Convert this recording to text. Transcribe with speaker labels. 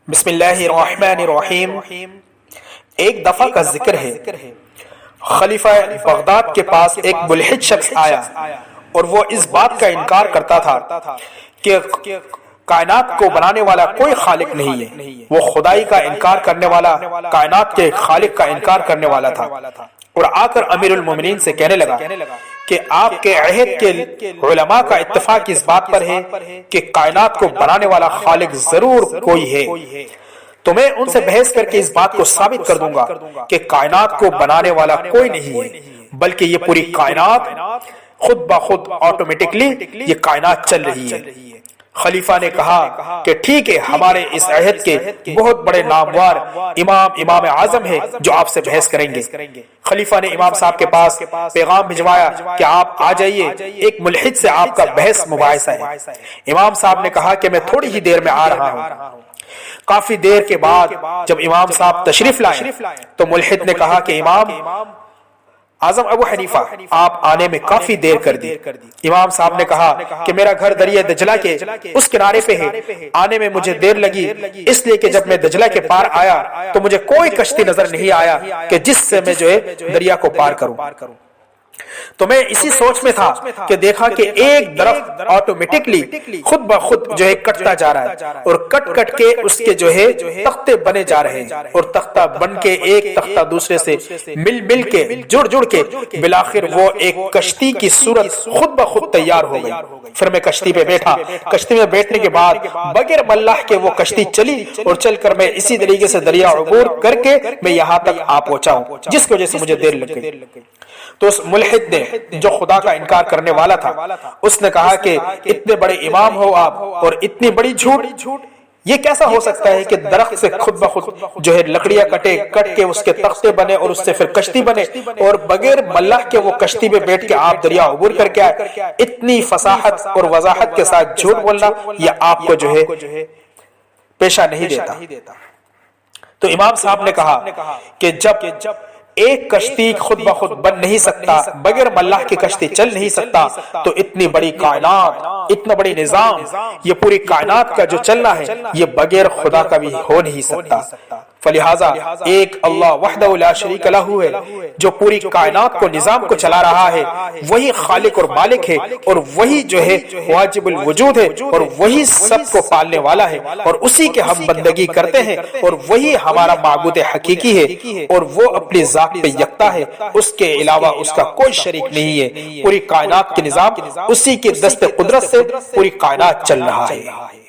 Speaker 1: بسم اللہ الرحمن الرحیم۔ ایک دفعہ کا ذکر ہے، خلیفہ بغداد کے پاس ایک ملحد شخص آیا اور وہ اس بات کا انکار کرتا تھا کہ کائنات کو بنانے والا کوئی خالق نہیں ہے۔ وہ خدائی کا انکار کرنے والا، کائنات کے خالق کا انکار کرنے والا تھا، اور آ کر امیر المومنین سے کہنے لگا کہ آپ کے عہد کے علماء کا اتفاق اس بات پر ہے کہ کائنات کو بنانے والا خالق ضرور کوئی ہے، تو میں ان سے بحث کر کے اس بات کو ثابت کر دوں گا کہ کائنات کو بنانے والا کوئی نہیں ہے، بلکہ یہ پوری کائنات خود بخود آٹومیٹکلی یہ کائنات چل رہی ہے۔ خلیفہ نے کہا کہ ٹھیک ہے، ہمارے اس عہد کے بہت بڑے نامور امام اعظم ہے جو آپ سے بحث کریں گے۔ خلیفہ نے امام صاحب کے پاس پیغام بھجوایا کہ آپ آ جائیے، ایک ملحد سے آپ کا بحث مباحثہ ہے۔ امام صاحب نے کہا کہ میں تھوڑی ہی دیر میں آ رہا ہوں۔ کافی دیر کے بعد جب امام صاحب تشریف لائے تو ملحد نے کہا کہ امام اعظم ابو حنیفہ، آپ آنے میں کافی دیر کر دی۔ امام صاحب نے کہا کہ میرا گھر دریا دجلہ کے اس کنارے پہ ہے، آنے میں مجھے دیر لگی اس لیے کہ جب میں دجلہ کے پار آیا تو مجھے کوئی کشتی نظر نہیں آیا کہ جس سے میں جو ہے دریا کو پار کروں، تو میں اسی سوچ میں تھا کہ دیکھا کہ ایک درخت آٹومیٹکلی خود بخود جو ہے کٹتا جا رہا ہے، اور کٹ کٹ کے اس کے جو ہے تختے بنے جا رہے ہیں، اور تختہ بن کے ایک تختہ دوسرے سے مل کے جڑ کے بالآخر وہ ایک کشتی کی صورت خود بخود تیار ہو گئی۔ پھر میں کشتی پہ بیٹھا، کشتی میں بیٹھنے کے بعد بغیر ملاح کے وہ کشتی چلی، اور چل کر میں اسی طریقے سے دریا عبور کر کے میں یہاں تک آ پہنچا ہوں، جس کی وجہ سے مجھے دیر لگ گئی۔ تو اس ملحد نے جو خدا کا انکار کرنے والا تھا، اس نے کہا کہ اتنے بڑے امام ہو آپ اور اتنی بڑی جھوٹ، یہ کیسا ہو سکتا ہے کہ درخت سے خود بخود جو ہے لکڑیاں کٹ کے اس کے تختے بنے اور اس سے پھر کشتی بنے، اور بغیر ملاح کے وہ کشتی پہ بیٹھ کے آپ دریا عبور کر کے آئے؟ اتنی فصاحت اور وضاحت کے ساتھ جھوٹ بولنا یہ آپ کو جو ہے پیشہ نہیں دیتا۔ تو امام صاحب نے کہا کہ جب ایک کشتی خود بخود بن نہیں سکتا، بغیر ملاح کی کشتی چل نہیں سکتا، تو اتنی بڑی کائنات، اتنا بڑی نظام، یہ پوری کائنات کا جو چلنا ہے یہ بغیر خدا کا بھی ہو نہیں سکتا۔ فلہذا ایک اللہ وحدہ لا شریک لہ ہے جو پوری کائنات کو، نظام کو چلا رہا ہے، وہی خالق اور مالک ہے، اور وہی جو ہے واجب الوجود ہے، اور وہی سب کو پالنے والا ہے، اور اسی کے ہم بندگی کرتے ہیں، اور وہی ہمارا معبود حقیقی ہے، اور وہ اپنی ذات پہ یکتا ہے، اس کے علاوہ اس کا کوئی شریک نہیں ہے۔ پوری کائنات کے نظام اسی کے دست قدرت سے پوری کائنات چل رہا ہے۔